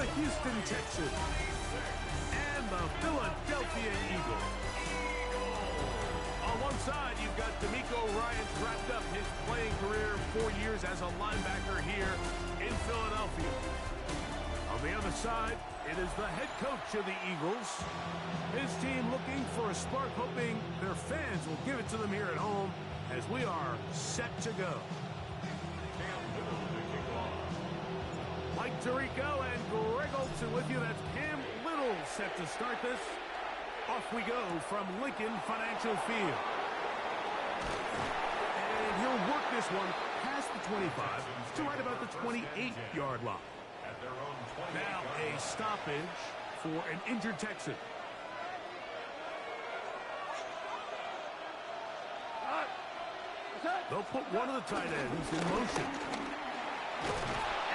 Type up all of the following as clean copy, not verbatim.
the Houston Texans and the Philadelphia Eagles. On one side, you've got D'Amico Ryans wrapped up his playing career, 4 years as a linebacker here in Philadelphia. On the other side, it is the head coach of the Eagles. His team looking for a spark, hoping their fans will give it to them here at home as we are set to go. Mike Tirico and Greg Olson with you. That's Cam Little set to start this. Off we go from Lincoln Financial Field. And he'll work this one past the 25 to right about the 28-yard line. Now a stoppage for an injured Texan. They'll put one of the tight ends in motion.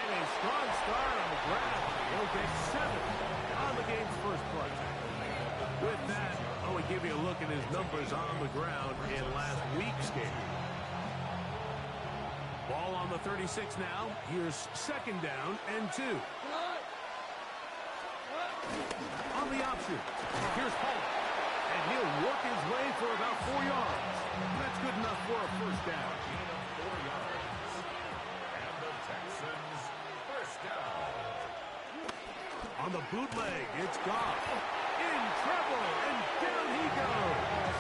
And a strong start on the ground. He'll get 7 on the game's first play. With that, we give you a look at his numbers on the ground in last week's game. Ball on the 36 now. Here's second down and 2. On the option, here's Hall. And he'll work his way for about 4 yards. That's good enough for a first down. 4 yards. And the Texans first down. On the bootleg, it's Goff. In trouble, and down he goes.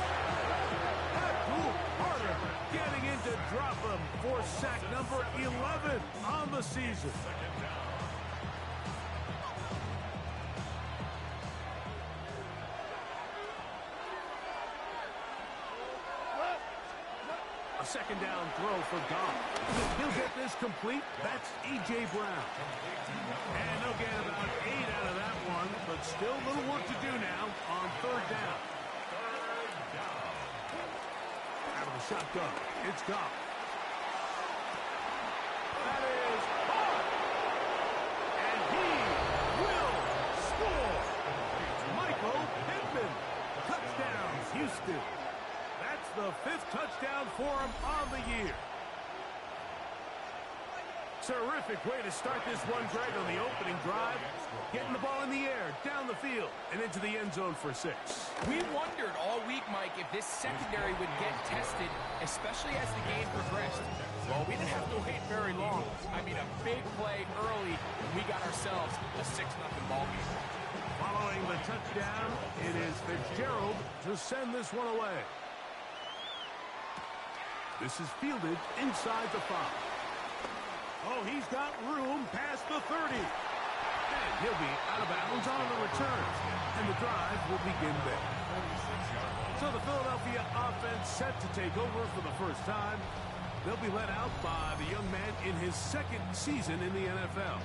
Abdul Carter getting in to drop him for sack number 11 on the season. A second down throw for Goff. He'll get this complete. That's A.J. Brown. And they'll get about 8 out of that one, but still a little work to do now on third down. Out of the shotgun, it's Goff. That is caught. And he will score. Michael Pittman. Touchdown, Houston. That's the 5th touchdown for him on the year. Terrific way to start this one, Greg, on the opening drive. Getting the ball in the air, down the field, and into the end zone for 6. We wondered all week, Mike, if this secondary would get tested, especially as the game progressed. Well, we didn't have to wait very long. I mean, a big play early, and we got ourselves a 6-0 ball game. Following the touchdown, it is Fitzgerald to send this one away. This is fielded inside the 5. Oh, he's got room past the 30. And he'll be out of bounds on the return. And the drive will begin there. So the Philadelphia offense set to take over for the first time. They'll be led out by the young man in his 2nd season in the NFL.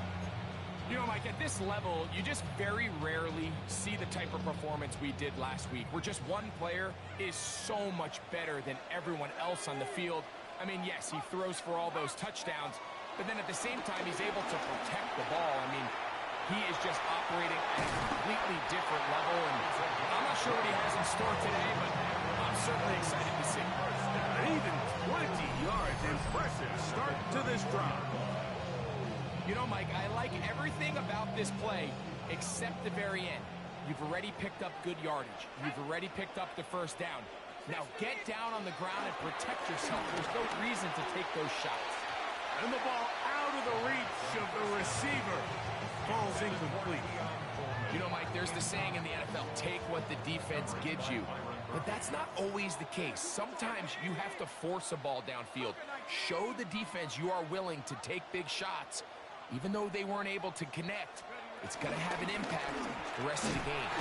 You know, Mike, at this level, you just very rarely see the type of performance we did last week, where just one player is so much better than everyone else on the field. I mean, yes, he throws for all those touchdowns, but then at the same time, he's able to protect the ball. I mean, he is just operating at a completely different level, and I'm not sure what he has in store today, but I'm certainly excited to see. And even 20 yards, impressive start to this drive. You know, Mike, I like everything about this play except the very end. You've already picked up good yardage. You've already picked up the first down. Now get down on the ground and protect yourself. There's no reason to take those shots. And the ball out of the reach of the receiver. Falls incomplete. You know, Mike, there's the saying in the NFL, take what the defense gives you. But that's not always the case. Sometimes you have to force a ball downfield. Show the defense you are willing to take big shots. Even though they weren't able to connect, it's going to have an impact the rest of the game.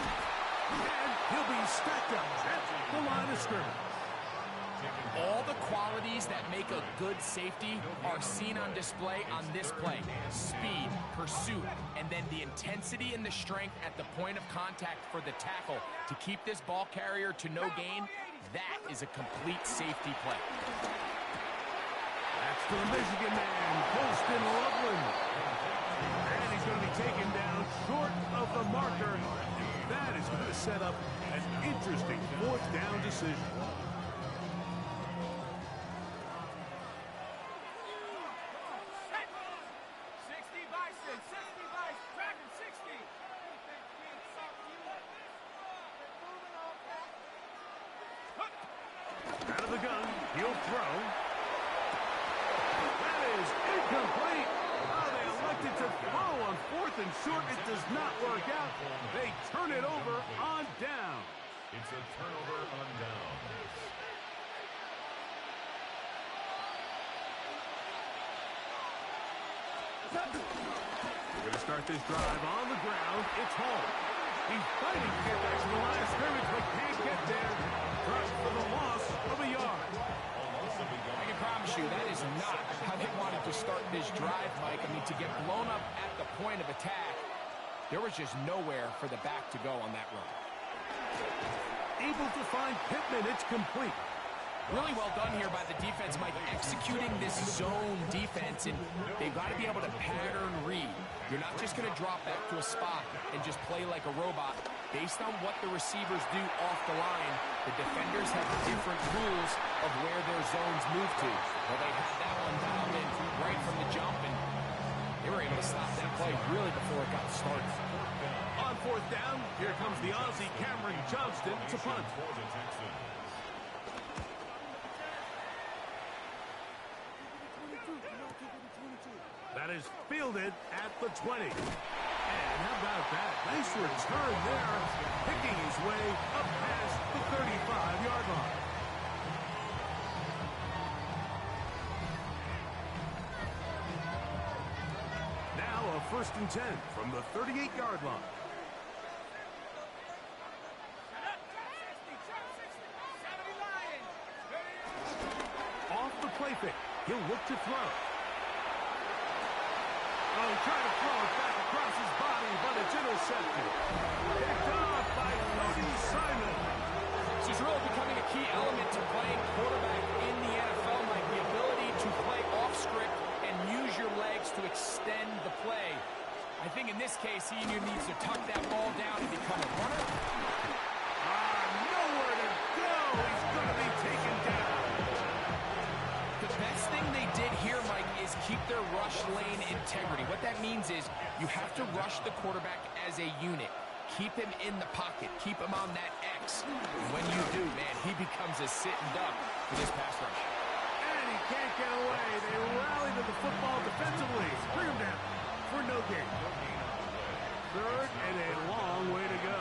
And he'll be stacked up at the line of scrimmage. All the qualities that make a good safety are seen on display on this play. Speed, pursuit, and then the intensity and the strength at the point of contact for the tackle to keep this ball carrier to no gain. That is a complete safety play. That's the Michigan man, Colston Loveland. And he's going to be taken down short of the marker. That is going to set up an interesting 4th down decision. throw. That is incomplete. Oh, they elected to throw on 4th and short. It does not work out. They turn it over on down. It's a turnover on down. We're going to start this drive on the ground. It's home. He's fighting to get back to the line of scrimmage, but can't get there. Tries for the loss of a yard. I can promise you that is not how they wanted to start this drive, Mike. I mean, to get blown up at the point of attack, there was just nowhere for the back to go on that run. Able to find Pittman. It's complete. Really well done here by the defense, Mike, executing this zone defense, and they've got to be able to pattern read. You're not just going to drop back to a spot and just play like a robot. Based on what the receivers do off the line, the defenders have different rules of where their zones move to. Well, they had that one dialed in right from the jump, and they were able to stop that play really before it got started. On 4th down, here comes the Aussie Cameron Johnston to punt. That is fielded at the 20. And how about that? Nice return there, picking his way up past the 35-yard line. Now a 1st and 10 from the 38-yard line. Off the play fake, he'll look to throw. Oh, trying to throw it back across his body, but it's intercepted. Picked off by Cody Simon. This is really becoming a key element to playing quarterback in the NFL, Mike. The ability to play off script and use your legs to extend the play. I think in this case, he needs to tuck that ball down and become a runner. Nowhere to go. He's going to be taken down. The best thing they did here, Mike, is keep their rush lane integrity. What that means is you have to rush the quarterback as a unit. Keep him in the pocket. Keep him on that X. And when you do, man, he becomes a sitting duck for this pass rush. And he can't get away. They rally to the football defensively. Bring him down for no gain. 3rd and a long way to go.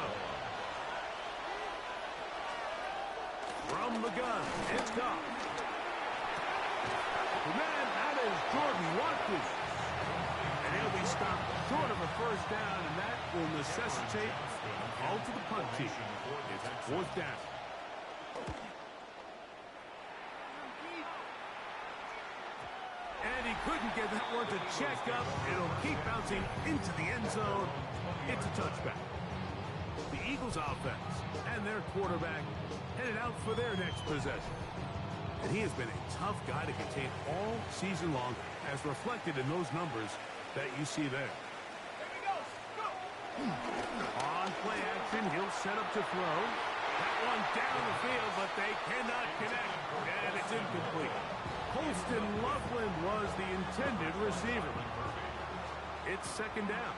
From the gun, it's gone. Man, that is Jordan Watkins. And he'll be stopped short of a 1st down, and that will necessitate a call to the punt team. It's 4th down. And he couldn't get that one to check up. It'll keep bouncing into the end zone. It's a touchback. The Eagles offense and their quarterback headed out for their next possession. And he has been a tough guy to contain all season long, as reflected in those numbers that you see there. On play action, he'll set up to throw. That one down the field, but they cannot connect, and it's incomplete. Holston Loveland was the intended receiver. It's 2nd down.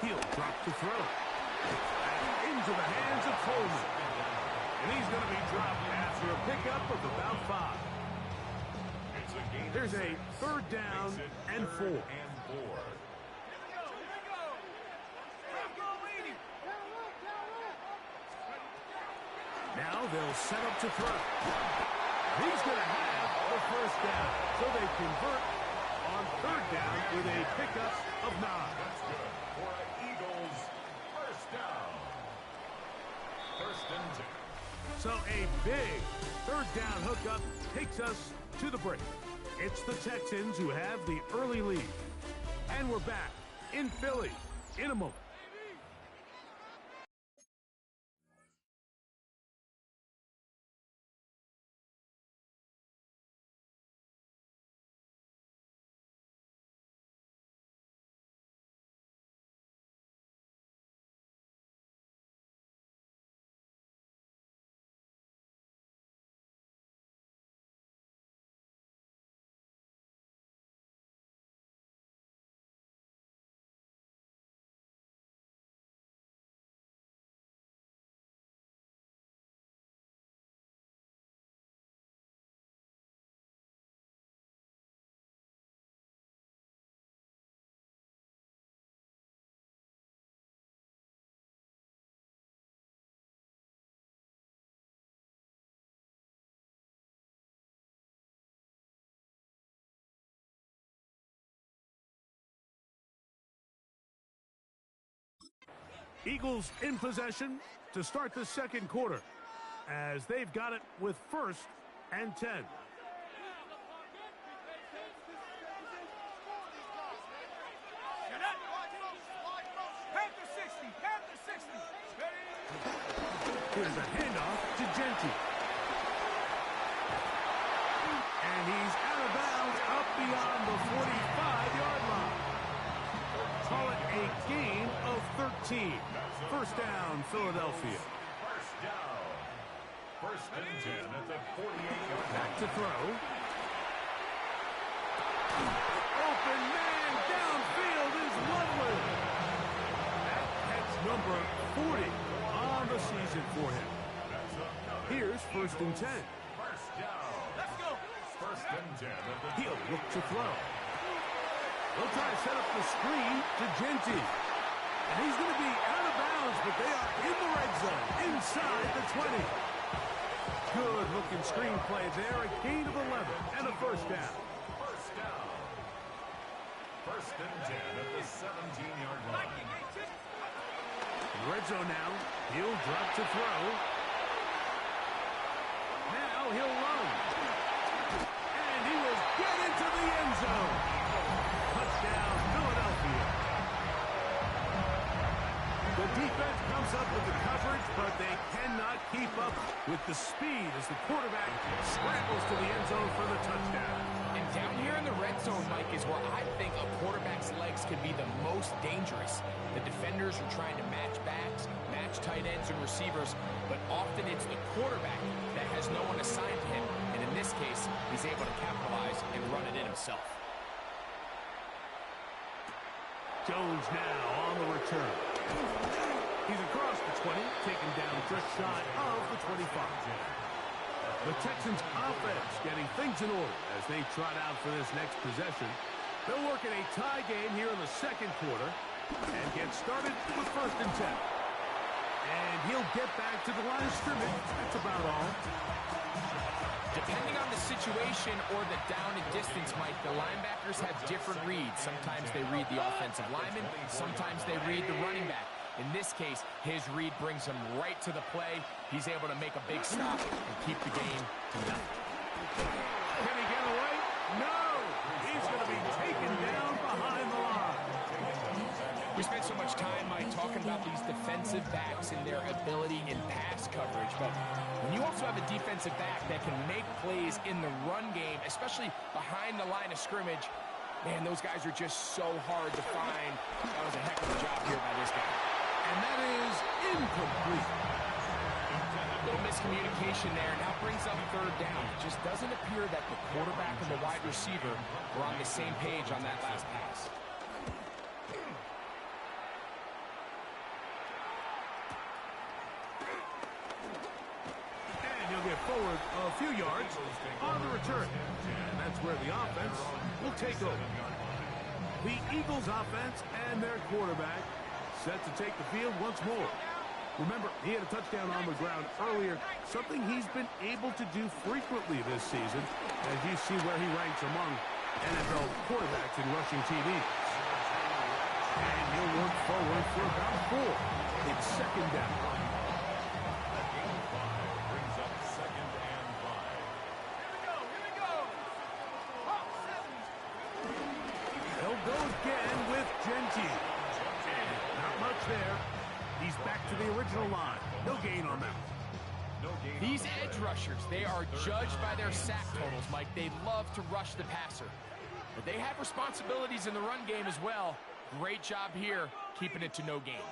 He'll drop the throw. And into the hands of Coleman. And he's going to be dropped after a pickup of about 5. There's a 3rd down and 4. Now they'll set up to throw. He's going to have the 1st down. So they convert on 3rd down with a pickup of 9. That's good for an Eagles 1st down. 1st and 10. So a big 3rd down hookup takes us to the break. It's the Texans who have the early lead. And we're back in Philly in a moment. Eagles in possession to start the second quarter as they've got it with 1st and 10. Here's a handoff to Genty. And he's out of bounds up beyond the 45-yard line. Call it a gain of 13. First down, Philadelphia. First down. First and 10 at the 48-yard line. Back to throw. Open man downfield is Lovely. That catch number 40 on the season for him. Here's 1st and 10. First down. Let's go. First and 10 at the He'll look to throw. They'll try to set up the screen to Genty. And he's going to be out of bounds, but they are in the red zone, inside the 20. Good looking screen play there, a gain of 11 and a first down. First down. First and 10 at the 17-yard line. Red zone now. He'll drop to throw. Now he'll run. And he will get into the end zone. Touchdown, Philadelphia. The defense comes up with the coverage, but they cannot keep up with the speed as the quarterback scrambles to the end zone for the touchdown. And down here in the red zone, Mike, is where I think a quarterback's legs can be the most dangerous. The defenders are trying to match backs, match tight ends and receivers, but often it's the quarterback that has no one assigned to him. And in this case, he's able to capitalize and run it in himself. Jones now on the return. He's across the 20, taken down just shy of the 25. The Texans offense getting things in order as they trot out for this next possession. They'll work in a tie game here in the second quarter and get started with 1st and 10. And he'll get back to the line of scrimmage. That's about all. Depending on the situation or the down and distance, Mike, the linebackers have different reads. Sometimes they read the offensive lineman. Sometimes they read the running back. In this case, his read brings him right to the play. He's able to make a big stop and keep the game to nothing. Can he get away? No! He's going to be taken down behind the line. We spent so much time, Mike, talking about these defensive backs and their ability in pass coverage. But when you also have a defensive back that can make plays in the run game, especially behind the line of scrimmage, man, those guys are just so hard to find. That was a heck of a job here by this guy. And that is incomplete. A little miscommunication there. Now brings up 3rd down. It just doesn't appear that the quarterback and the wide receiver were on the same page on that last pass. And he'll get forward a few yards on the return. And that's where the offense will take over. The Eagles offense and their quarterback set to take the field once more. Remember, he had a touchdown on the ground earlier, something he's been able to do frequently this season, as you see where he ranks among NFL quarterbacks in rushing TDs. And he'll work forward for about 4. It's 2nd down. Brings up 2nd and 5. Here we go. They'll go again with Genty. Not much there. He's back to the original line. No gain on that. These edge rushers, they are judged by their sack totals, Mike. They love to rush the passer. But they have responsibilities in the run game as well. Great job here, keeping it to no gain.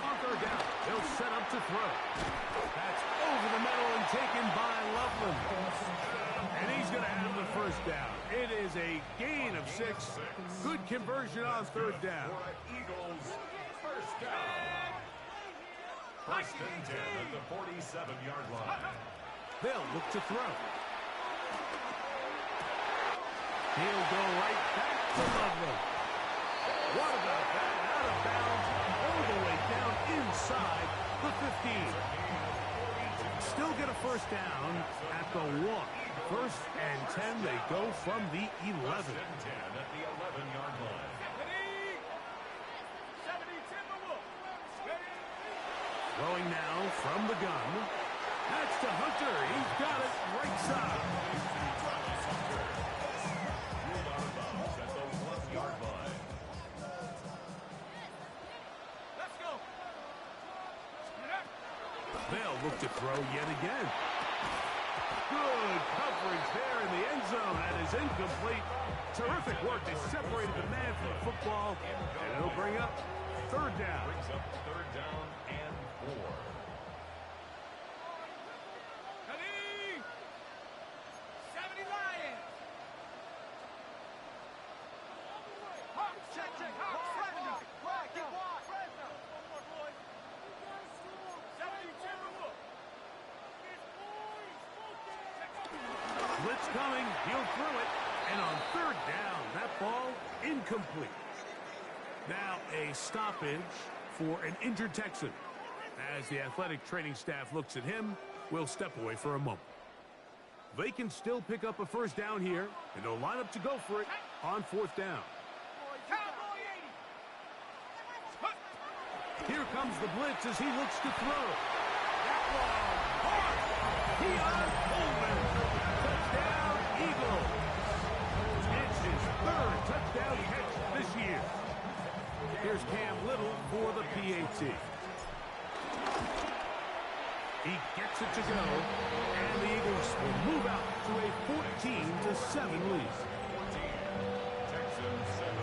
On 3rd down, they'll set up to throw. That's over the middle and taken by Loveland. And he's going to have the 1st down. It is a gain of 6. Good conversion on 3rd down. Eagles, 1st down. 1st and 10 at the 47-yard line. They'll look to throw. He'll go right back to Loveland. What about that? Out of bounds, all the way down inside the 15. Still get a 1st down at the 1. 1st and 10, they go from the 11. 1st and 10 at the 11-yard line. Throwing now from the gun. That's to Hunter. He's got it right side. Ruled out of bounds at the 1-yard line. Let's go. They'll look to throw yet again. Good coverage there in the end zone. That is incomplete. Terrific work. They separated the man from the football, and it'll bring up third down. Brings up third down and 4. Ready? 70 Lions. Check, check. Fresno. Get wide. Fresno. One more, boys. 72. Blitz coming. He'll throw it. And on third down, that ball incomplete. Now a stoppage for an injured Texan. As the athletic training staff looks at him, we'll step away for a moment. They can still pick up a first down here, and they'll line up to go for it on fourth down. Here comes the blitz as he looks to throw. That ball hard. Keon Coleman. Touchdown, Eagles. It's his third touchdown catch this year. Here's Cam Little for the PAT. He gets it to go, and the Eagles will move out to a 14-7 lead. Texans 7.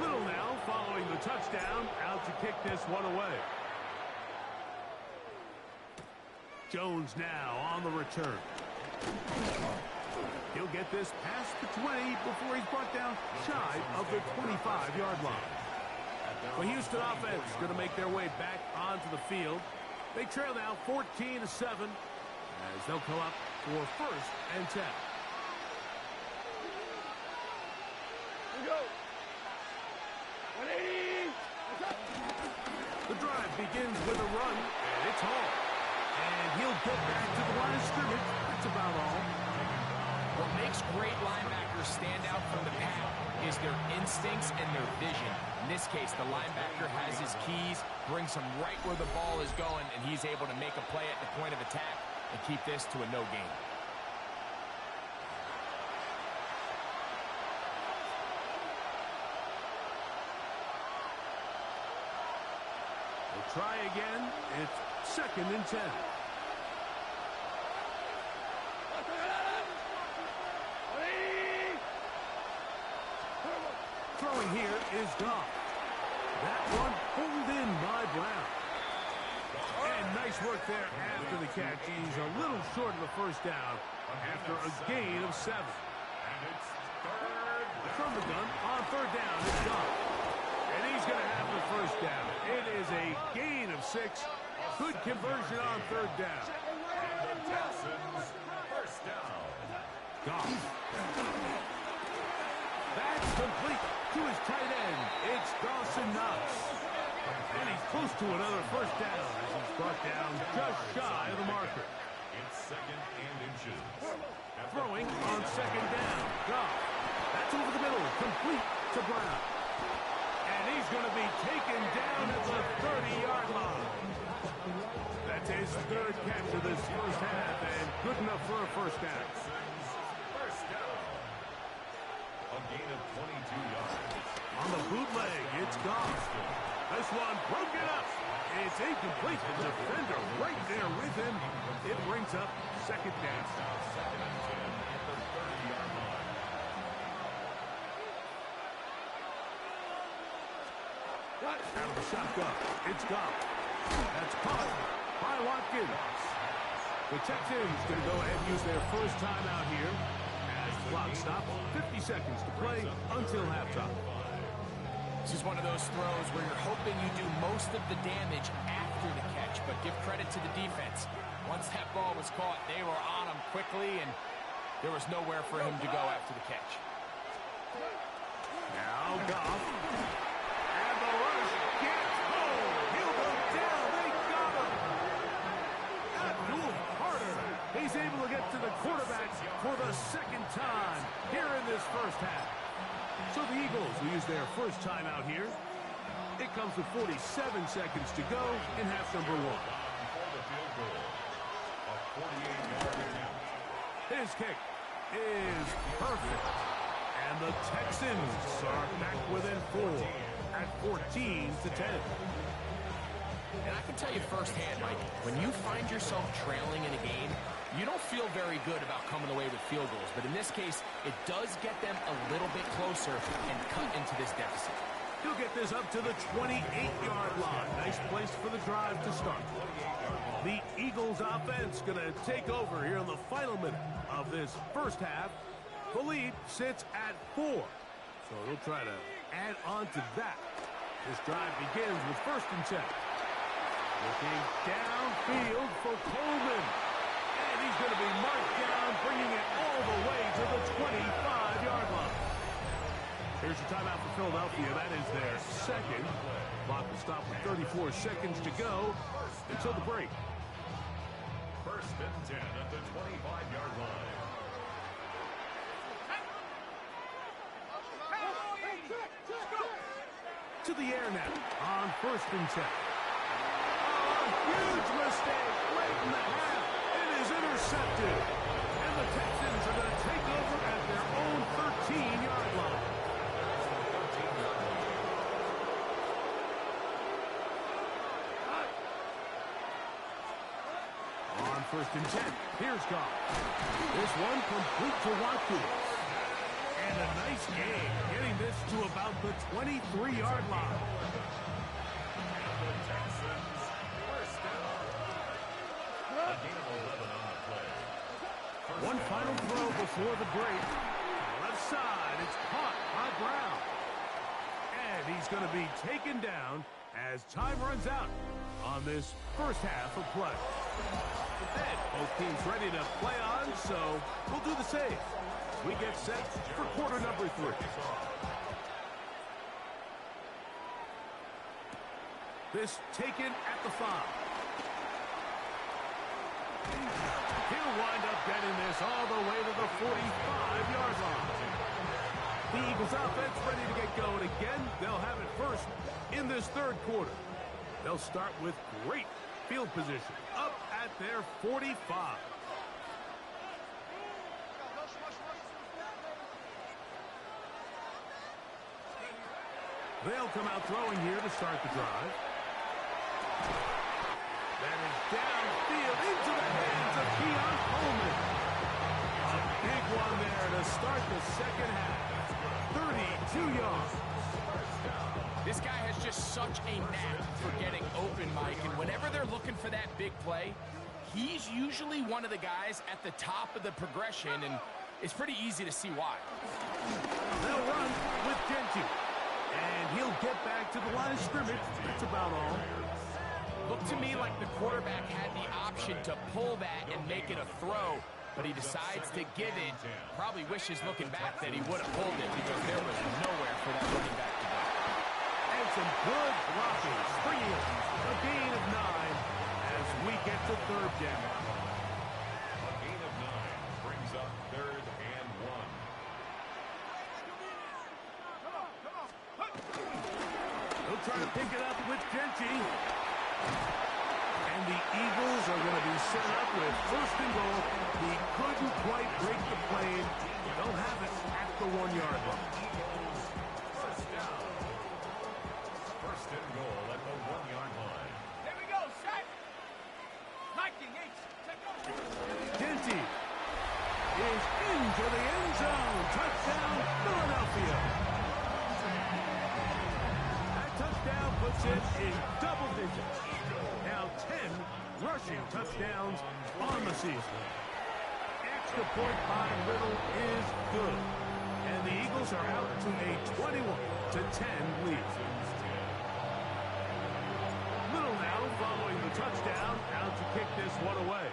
Little now following the touchdown, out to kick this one away. Jones now on the return. He'll get this past the 20 before he's brought down shy of the 25-yard line. The Houston offense going to make their way back onto the field. They trail now 14-7 as they'll come up for first and 10. Here we go. 180. The drive begins with a run, and it's Hall. And he'll get back to the line of scrimmage. That's about all. What makes great linebackers stand out from the pack is their instincts and their vision. In this case, the linebacker has his keys, brings him right where the ball is going, and he's able to make a play at the point of attack and keep this to a no gain. We'll try again. It's second and 10. Throwing here is Goff. That one pulled in by Brown. And nice work there after the catch. He's a little short of the first down after a gain of 7. And it's third down. From the gun on third down, it's Goff. And he's going to have the first down. It is a gain of 6. Good conversion on third down. And the Texans first down. Goff. That's complete to his tight end. It's Dawson Knox. And he's close to another first down as he's brought down just shy of the marker. It's second and inches. Throwing on second down. Goff. That's over the middle. Complete to Brown. And he's going to be taken down at the 30-yard line. That's his third catch of this first half, and good enough for a first down. First down. A gain of 22 yards. On the bootleg, it's Goff. This one broken up. It's incomplete. The defender right there with him. It brings up second down. Second and 10 at the 30-yard line. Out of the shotgun, it's Goff. That's caught by Watkins. The Texans going to go ahead and use their first timeout here as the clock stops. 50 seconds to play until halftime. This is one of those throws where you're hoping you do most of the damage after the catch, but give credit to the defense. Once that ball was caught, they were on him quickly, and there was nowhere for him to go after the catch. Now Goff. And the rush gets home. He'll go down. They got him. Abdul Carter. He's able to get to the quarterback for the second time here in this first first half. So the Eagles will use their first timeout here. It comes with 47 seconds to go in half number 1. His kick is perfect. And the Texans are back within 4 at 14-10. And I can tell you firsthand, Mike, when you find yourself trailing in a game, you don't feel very good about coming away with field goals. But in this case, it does get them a little bit closer and cut into this deficit. He'll get this up to the 28-yard line. Nice place for the drive to start. The Eagles offense going to take over here in the final minute of this first half. The lead sits at 4. So he'll try to add on to that. This drive begins with 1st and 10. Looking downfield for Coleman. And he's going to be marked down, bringing it all the way to the 25-yard line. Here's your timeout for Philadelphia. That is their second. Clock will stop with 34 seconds to go until the break. 1st and 10 at the 25-yard line. To the air now on 1st and 10. Huge mistake late in the half. It is intercepted. And the Texans are going to take over at their own 13-yard line. On 1st and 10, here's Goff. This one complete to Watkins. And a nice game, getting this to about the 23-yard line. One final throw before the break. Left side, it's caught by Brown. And he's going to be taken down as time runs out on this first half of play. And both teams ready to play on, so we'll do the same. We get set for quarter number 3. This taken at the 5. He'll wind up getting this all the way to the 45-yard line. The Eagles offense ready to get going again. They'll have it first in this 3rd quarter. They'll start with great field position up at their 45. They'll come out throwing here to start the drive. That is downfield into the hands of Keon Coleman. A big one there to start the second half. 32 yards. This guy has just such a knack for getting open, Mike, and whenever they're looking for that big play, he's usually one of the guys at the top of the progression, and it's pretty easy to see why. They'll run with Genty. And he'll get back to the line of scrimmage. That's about all. Looked to me like the quarterback had the option to pull that and make it a throw, but he decides to give it. Probably wishes looking back that he would have pulled it because there was nowhere for that running back to go. And some good blocking. Springing it. A gain of 9 as we get to 3rd down. A gain of 9 brings up 3rd and 1. He'll try to pick it up with Genty. And the Eagles are going to be set up with 1st and goal. He couldn't quite break the plane. They'll have it at the 1-yard line. 1st and goal at the 1-yard line. Here we go, set. Liking H. Genty is into the end zone. Touchdown, Philadelphia. Touchdown puts it in double digits. Now 10 rushing touchdowns on the season. Extra point by Little is good. And the Eagles are out to a 21-10 lead. Little now following the touchdown, out to kick this one away.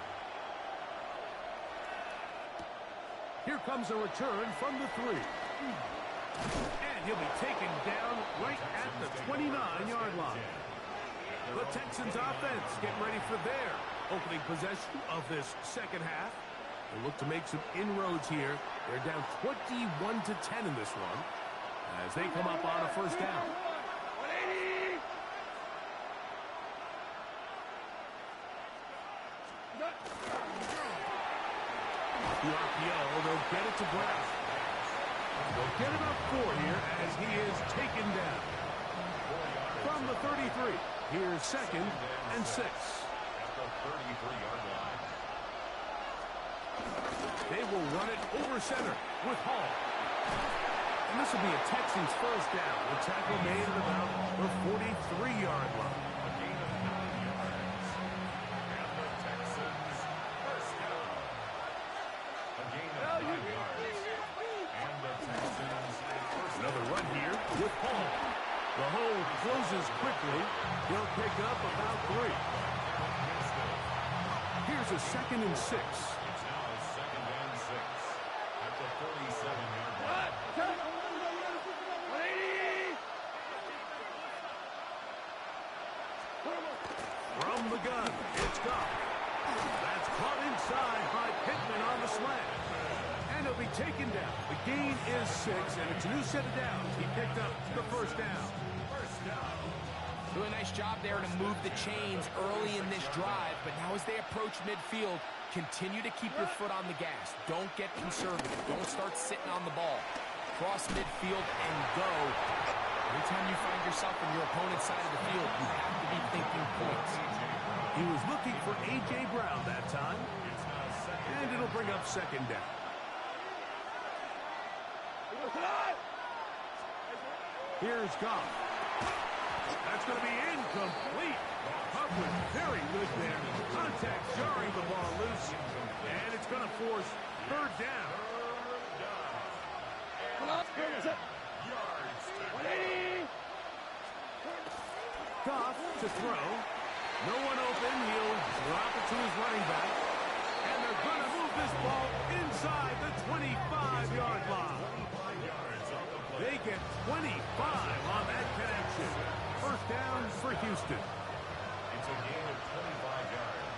Here comes a return from the 3. And he'll be taken down right at the 29-yard line. The Texans offense getting ready for their opening possession of this second half. They look to make some inroads here. They're down 21-10 in this one as they come up on a first down. 180. The RPO, they'll get it to Brown. They'll get about 4 here as he is taken down. From the 33, here's 2nd and 6. At the 33-yard line. They will run it over center with Hall. And this will be a Texans first down. The tackle made at about the 43-yard line. A gain of 9 yards. And the Texans first down. A gain of 9 yards. And the Texans first down. Another run here with Hall. The hole closes quickly. He'll pick up about 3. Here's a 2nd and 6. It's now 2nd and 6 at the 47-yard line. 180. From the gun, it's Goff. That's caught inside by Pittman on the slant. And he'll be taken down. The gain is 6, and it's a new set of downs. He picked up the first down. Really nice job there to move the chains early in this drive, but now as they approach midfield, continue to keep your foot on the gas. Don't get conservative. Don't start sitting on the ball. Cross midfield and go. Anytime you find yourself on your opponent's side of the field, you have to be thinking points. He was looking for A.J. Brown that time, and it'll bring up 2nd down. Here's Goff. That's going to be incomplete. Coverage very good there. Contact jarring the ball loose, and it's going to force 3rd down. Goff to throw. No one open. He'll drop it to his running back. And they're going to move this ball inside the 25-yard line. They get 25 on that connection. First down for Houston. It's a gain of 25 yards.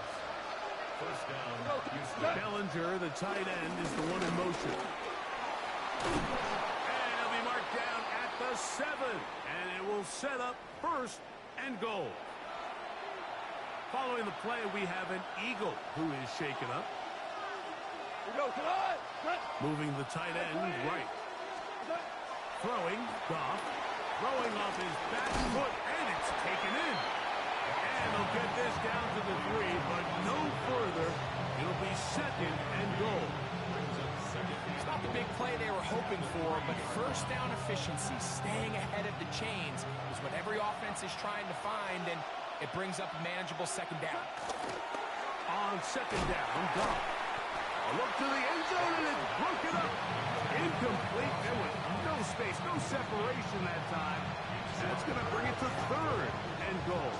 First down, Houston. Bellinger, the tight end, is the one in motion. And he'll be marked down at the 7. And it will set up 1st and goal. Following the play, we have an Eagle who is shaken up. Moving the tight end right. Throwing, Goff. Throwing off his back foot, and it's taken in. And they'll get this down to the 3, but no further. It'll be 2nd and goal. It's not the big play they were hoping for, but first down efficiency, staying ahead of the chains, is what every offense is trying to find, and it brings up a manageable 2nd down. On 2nd down, Goff. A look to the end zone, and it's broken up. Incomplete. There was no space, no separation that time. That's going to bring it to 3rd and goal.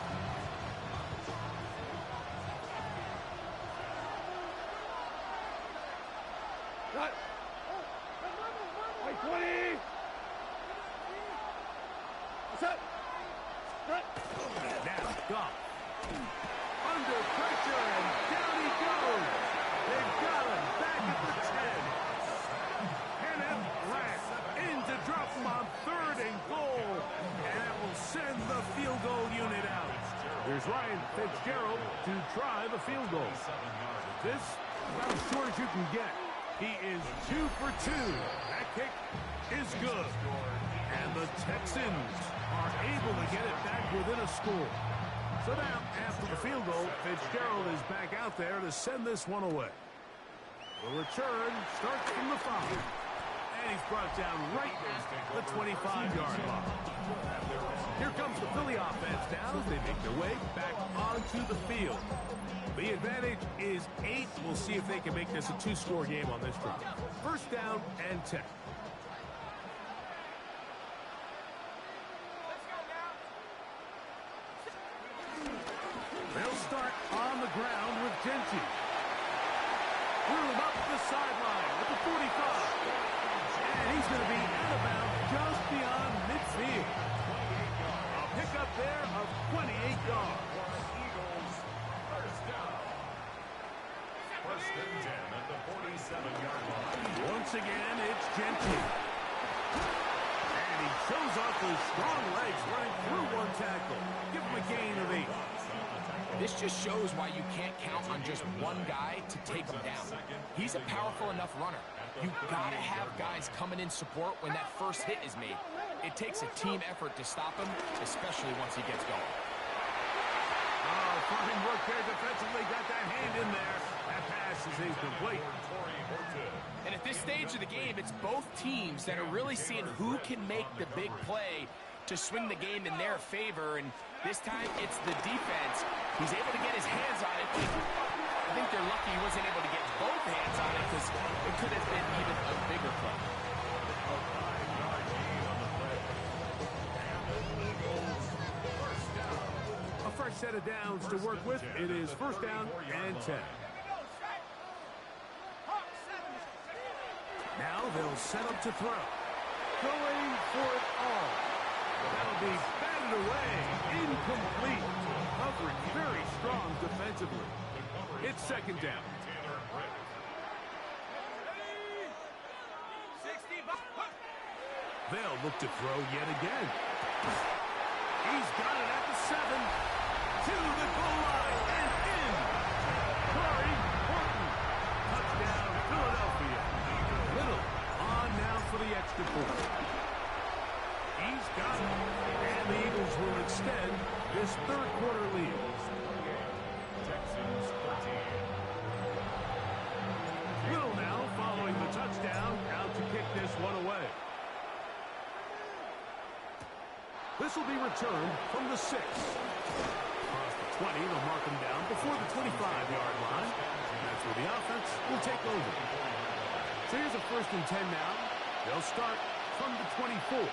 Now, Goff. Under pressure, and down he goes. They've got him back at the 10. Kenneth Last in to drop him on 3rd and goal. And that will send the field goal unit out. Here's Ryan Fitzgerald to try the field goal. This about as short as you can get. He is 2 for 2. That kick is good. And the Texans are able to get it back within a score. So now, after the field goal, Fitzgerald is back out there to send this one away. The return starts from the 5. And he's brought down right at the 25-yard line. Here comes the Philly offense now as they make their way back onto the field. The advantage is 8. We'll see if they can make this a 2-score game on this drive. First down and 10. They'll start on the ground with Genty. Room up the sideline at the 45. And he's going to be out of bounds just beyond midfield. A pickup there of 28 yards. First and 10 at the 47-yard line. Once again, it's Gentry. And he shows off those strong legs running through one tackle. Give him a gain of 8. This just shows why you can't count on just one guy to take him down. He's a powerful enough runner. You've got to have guys coming in support when that first hit is made. It takes a team effort to stop him, especially once he gets going. Oh, fine work there defensively. Got that hand in there. That pass is incomplete. And at this stage of the game, it's both teams that are really seeing who can make the big play to swing the game in their favor. And this time, it's the defense. He's able to get his hands on it. I think they're lucky he wasn't able to get both hands on it because it could have been even a bigger play. A fresh set of downs to work with. It is first down and 10. Now they'll set up to throw. Going for it all. That'll be batted away. Incomplete. Covering very strong defensively. It's second down. They'll look to throw yet again. He's got it at the 7. To the goal line and in. Corey Horton. Touchdown, Philadelphia. Little on now for the extra point. He's got it. And the Eagles will extend this third quarter lead. Texans 13. Little now following the touchdown. Out to kick this one away. This will be returned from the 6. Across the 20, they'll mark him down before the 25-yard line. And that's where the offense will take over. So here's a first and 10 now. They'll start from the 24.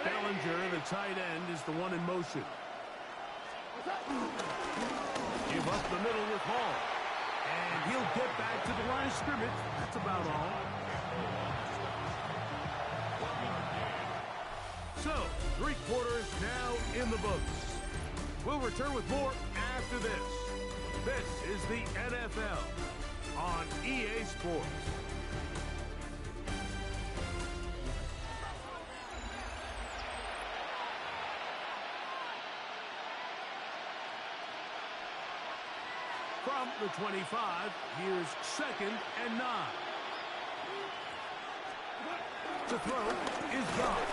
Bellinger, the tight end, is the one in motion. Give up the middle with Hall. And he'll get back to the line of scrimmage. That's about all. So, 3 quarters now in the books. We'll return with more after this. This is the NFL on EA Sports. From the 25, here's second and 9. The throw is gone.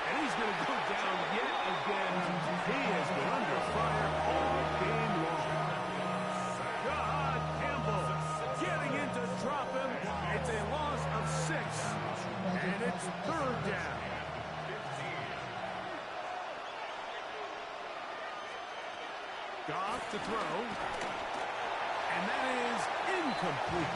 And he's going to go down yet again. He has been under fire all game long. God, Campbell getting in to drop him. It's a loss of 6. And it's third down. Goff to throw. And that is incomplete.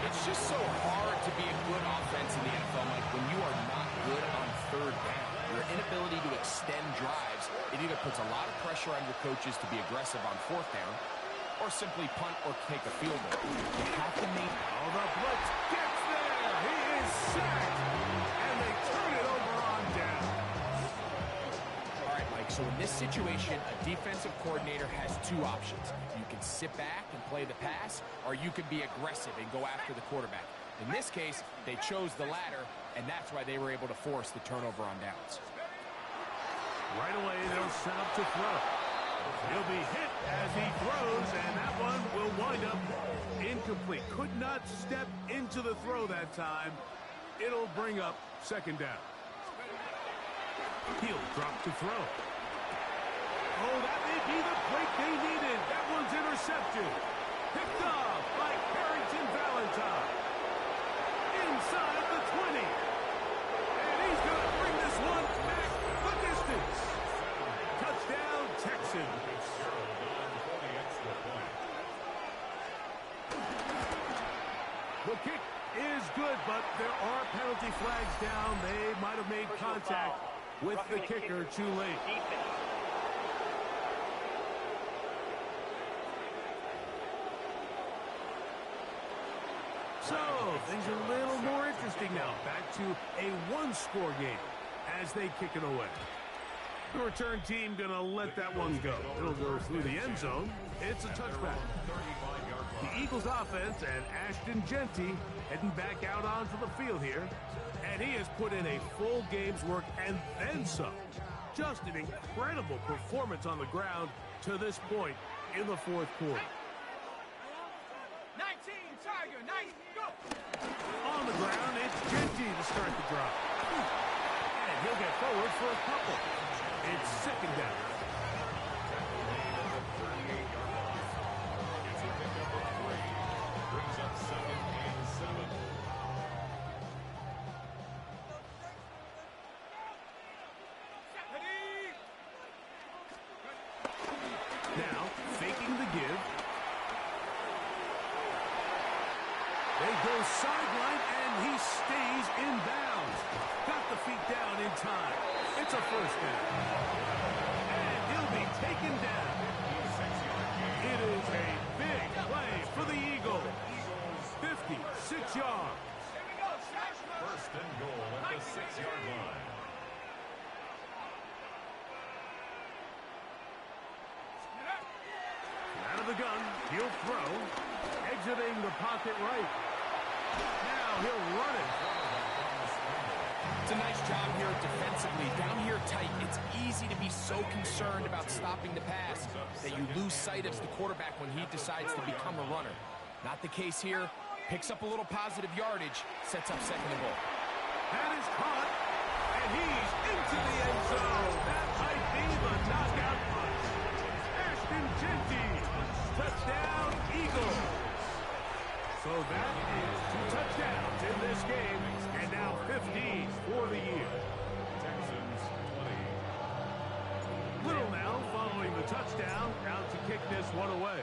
It's just so hard to be a good offense in the NFL, Mike, when you are not good on third down. Your inability to extend drives, it either puts a lot of pressure on your coaches to be aggressive on fourth down or simply punt or take a field goal. You have to make... Oh, the blitz gets there. He is sacked. And they turn it over on down. All right, Mike, so in this situation, a defensive coordinator has 2 options. You can sit back and play the pass, or you can be aggressive and go after the quarterback. In this case, they chose the latter, and that's why they were able to force the turnover on downs. Right away, they'll set up to throw. He'll be hit as he throws, and that one will wind up incomplete. Could not step into the throw that time. It'll bring up second down. He'll drop to throw. Oh, that may be the break they needed. That one's intercepted. Picked off by Carrington Valentine. Inside the 20. And he's going to bring this one back the distance. Touchdown, Texans. The kick is good, but there are penalty flags down. They might have made contact with the kicker too late. So, things are a little more interesting now. Back to a one-score game as they kick it away. The return team going to let that one go. It'll go through the end zone. It's a touchback. The Eagles offense and Ashton Genty heading back out onto the field here. And he has put in a full game's work and then some. Just an incredible performance on the ground to this point in the fourth quarter. 19, Tiger, 9, go! On the ground, it's Genty to start the drive. And he'll get forward for a couple. It's second down. It's a pickup of 3. Brings up 2nd and 7. Now, faking the give. They go sideline, and he stays in bounds. Got the feet down in time. It's a first down. And he'll be taken down. It is a big play for the Eagles. 56 yards. First and goal at the 6-yard line. Out of the gun, he'll throw. Exiting the pocket right. Now he'll run it. It's a nice job here defensively. Down here tight, it's easy to be so concerned about stopping the pass that you lose sight of the quarterback when he decides to become a runner. Not the case here. Picks up a little positive yardage, sets up second and goal. That is caught, and he's into the end zone. That might be the knockout punch. Ashton Genty, touchdown Eagles. So that is 2 touchdowns in this game, and now 15 for the year. Texans 20. Little now following the touchdown, out to kick this one away.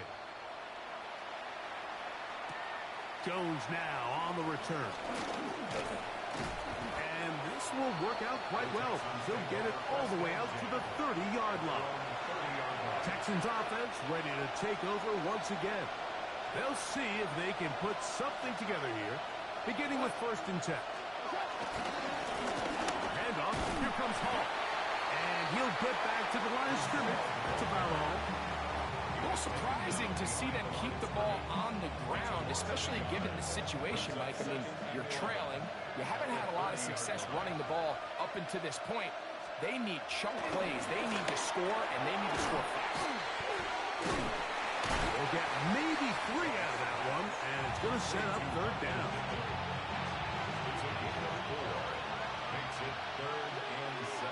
Jones now on the return. And this will work out quite well. He'll get it all the way out to the 30-yard line. Texans offense ready to take over once again. They'll see if they can put something together here, beginning with 1st and 10. Handoff, here comes Hall. And he'll get back to the line of scrimmage. That's about all. A little surprising to see them keep the ball on the ground, especially given the situation, Mike. I mean, you're trailing. You haven't had a lot of success running the ball up until this point. They need chunk plays. They need to score, and they need to score fast. They'll get maybe 3 out of that one, and it's going to set up 3rd down. It's a gain of 4. Makes it 3rd and 7.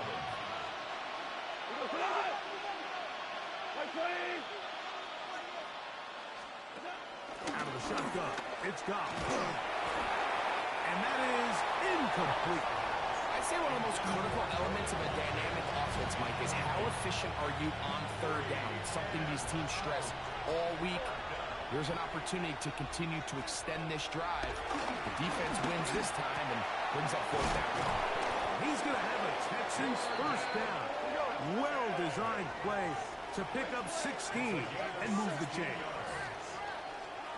Out of the shotgun, it's gone. And that is incomplete. I'd say one of the most critical elements of a dynamic offense, Mike, is how efficient are you on 3rd down? It's something these teams stress all week. Here's an opportunity to continue to extend this drive. The defense wins this time and brings up 4th down. He's going to have a Texans 1st down. Well-designed play to pick up 16 and move the chain.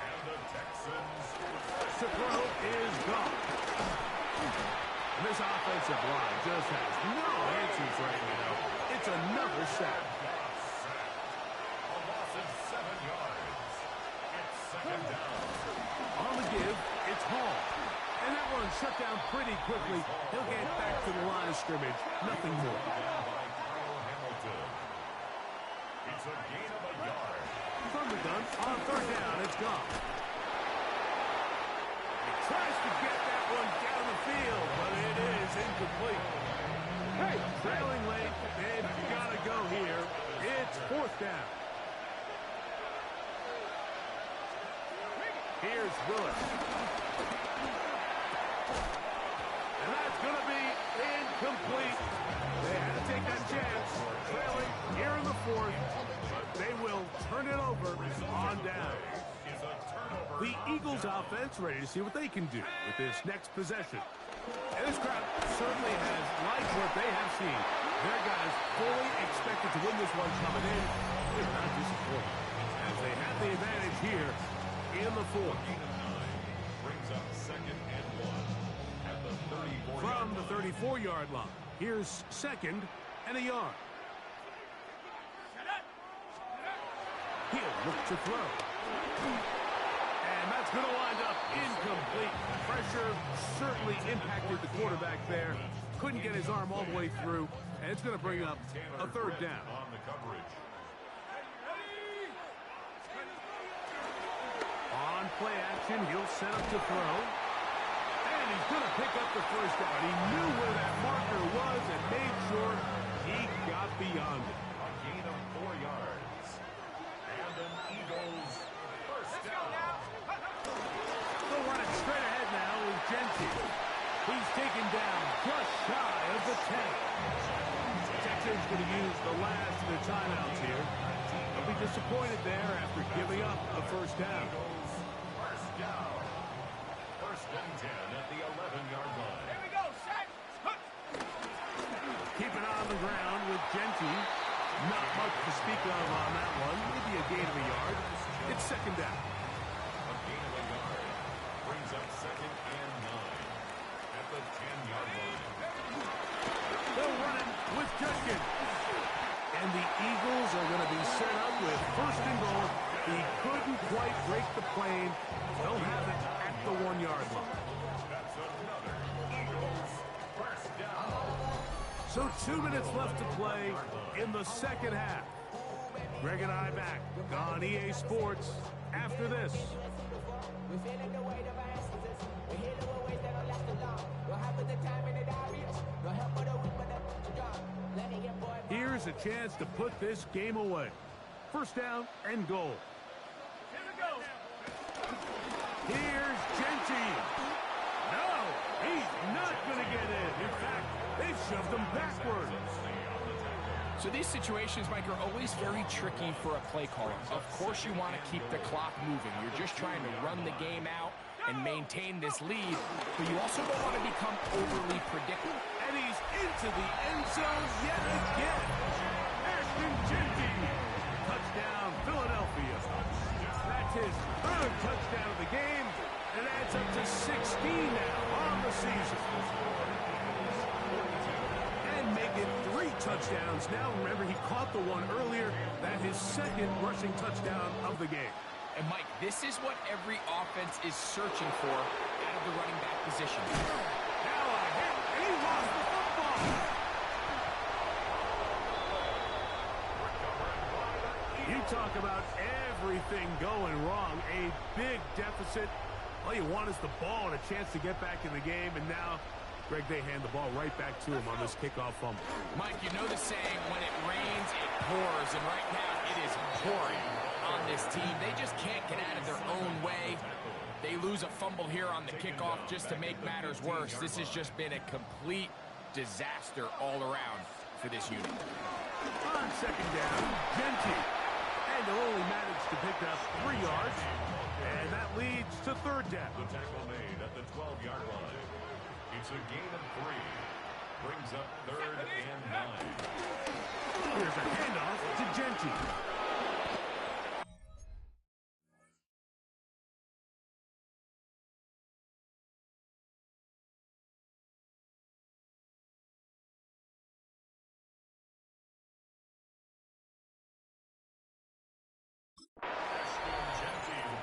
And the Texans To throw is gone. And this offensive line just has no answers right now. It's another sack. a loss of 7 yards. It's 2nd down. On the give, it's Hall. And that one shut down pretty quickly. He'll get back to the line of scrimmage. Nothing more. Down by Kyle Hamilton. It's a gain of a yard. From the gun, on 3rd down, it's gone. Tries to get that one down the field, but it is incomplete. Hey, trailing late, they've got to go here. It's 4th down. Here's Willis. And that's going to be incomplete. They had to take that chance. Trailing here in the 4th, but they will turn it over on down. The Eagles offense ready to see what they can do with this next possession. And this crowd certainly has liked what they have seen. Their guys fully expected to win this one coming in. They're not disappointed as they have the advantage here in the 4th. Brings up 2nd and 1 at the 34. From the 34-yard line, here's 2nd and a yard. He'll look to throw. And that's going to wind up incomplete. Pressure certainly impacted the quarterback there. Couldn't get his arm all the way through, and it's going to bring up a third down. On the coverage. On play action, he'll set up to throw. And he's going to pick up the first down. He knew where that marker was and made sure he got beyond it. A gain of 4 yards. And an Eagles first down. They'll run it straight ahead now with Genty. He's taken down just shy of the 10. Texans going to use the last of their timeouts here. They'll be disappointed there after giving up a first down. First down. First and 10 at the 11-yard line. Here we go, set. Keep it on the ground with Genty. Not much to speak of on that one. Maybe a gain of a yard. It's second down. A gain of a yard brings up second and 9 at the 10-yard line. They'll run it with Judkins. And the Eagles are going to be set up with first and goal. He couldn't quite break the plane. They'll have it at the 1-yard line. That's another Eagles first down. So 2 minutes left to play in the second half. Greg and I back on EA Sports after this. Here's a chance to put this game away. First down and goal. Here we go. Here's Genty. No, he's not going to get in. In fact, they've shoved him backwards. So these situations, Mike, are always very tricky for a play caller. Of course you want to keep the clock moving. You're just trying to run the game out and maintain this lead, but you also don't want to become overly predictable. And he's into the end zone yet again. Ashton Genty. Touchdown, Philadelphia. That's his third touchdown of the game, and it adds up to 16 now on the season. And make it 3 touchdowns now. Remember, he caught the one earlier. That's his second rushing touchdown of the game. And, Mike, this is what every offense is searching for out of the running back position. Now a hit, and he lost the football. You talk about everything going wrong. A big deficit. All you want is the ball and a chance to get back in the game, and now Greg, they hand the ball right back to him on this kickoff fumble. Mike, you know the saying, when it rains, it pours, and right now it is pouring on this team. They just can't get out of their own way. They lose a fumble here on the kickoff just to make matters worse. This has just been a complete disaster all around for this unit. On second down, Genty. And they'll only manage to pick up 3 yards, and that leads to third down. The tackle made at the 12-yard line. It's a gain of 3. Brings up third and 9. Here's a handoff to Genty.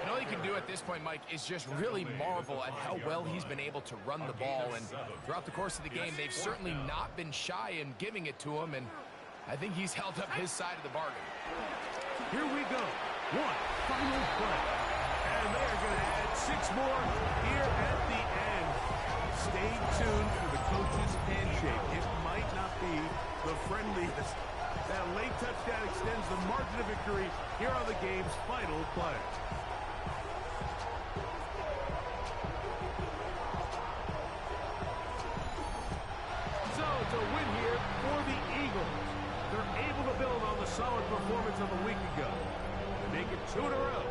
And all you can do at this point, Mike, is just really marvel at how well he's been able to run the ball. And throughout the course of the game, they've certainly not been shy in giving it to him. And I think he's held up his side of the bargain. Here we go. One final play. And they're going to add 6 more here at the end. Stay tuned for the coach's handshake. It might not be the friendliest. That late touchdown extends the margin of victory here on the game's final play. So it's a win here for the Eagles. They're able to build on the solid performance of a week ago. They make it 2 in a row